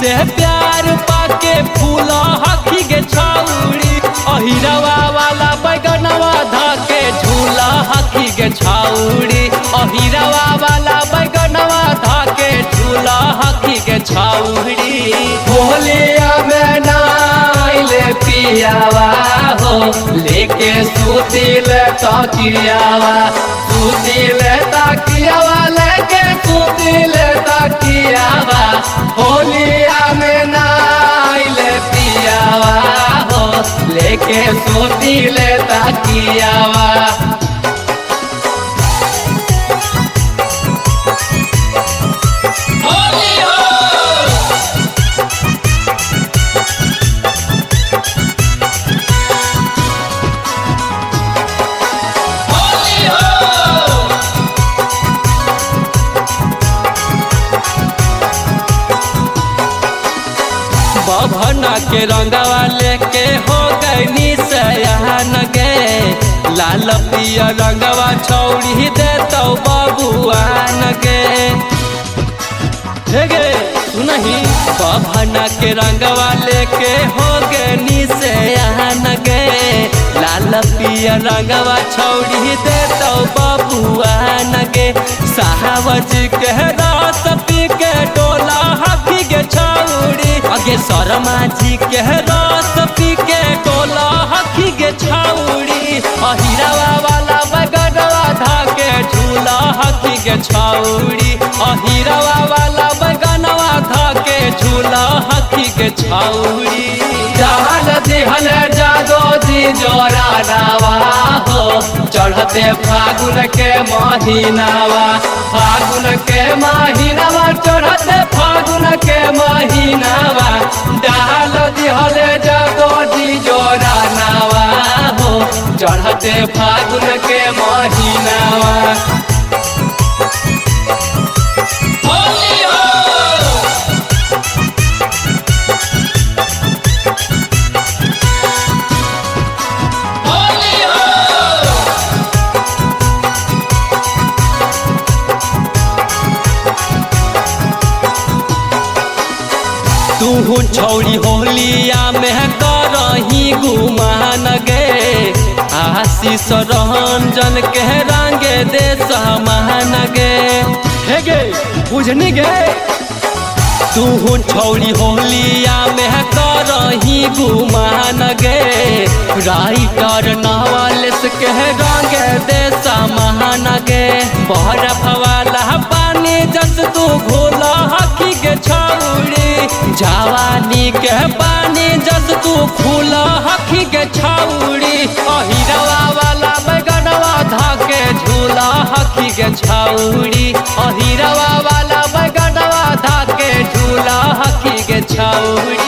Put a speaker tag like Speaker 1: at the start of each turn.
Speaker 1: से प्यार पाके फूला हखी के छाउड़ी अहिरवा वाला बैगनवा धाके झूला हखी के छाउड़ी अहिरवा वाला बैगनवा धाके झूला हखी के छाउड़ी होलिया में नाइले पियावा हो लेके सुतिल तकियावा लेके सुतिल तकियावा होलिया में नाइले पियावा हो लेके सुतिल तकियावा बभना के रंगवा लेके हो गई सयान गे लाल पिया रंगवा छौड़ी दे तो बबुआन गे हे गे सुनही बभना के रंगवा लेके हो गई सयान गे लाल पिया रंगवा छौड़ी दे तो बबुआन गे साहबज के रस पी के डोला हखी के छौड़ी अगे शर्मा जी के रस पी के टोला हखी के छाउड़ी अहिरवा वाला बैगनवा धाके झूला हखी के छाउड़ी अहिरवा वाला बैगनवा धाके झूला हखी के छाउड़ी जहल दिहल जादो जी जोरा नावा हो चढ़ते फागुन के महीनावा चढ़ते फागुन के महीनावा डाल दिहल जादो जी जोरा नावा हो चढ़ते फागुन के महीनावा तू छौड़ी होलिया में करही गुमान गे आशीष रंजन के रंगे दे समान गे हे गे बुझनी गे तू छौड़ी होलिया में करही गुमान गे राइटर नवलेस के रंगे दे समान गे बरफ वाला पानी जस तू घोला हखी के छौड़ी जवानी के पानी जस तू फूला हखी के छाउड़ी अहिरवा वाला बैगनवा धाके झूला हखी के छाउड़ी अहिरवा वाला बैगनवा धाके झूला हखी के छाउड़ी।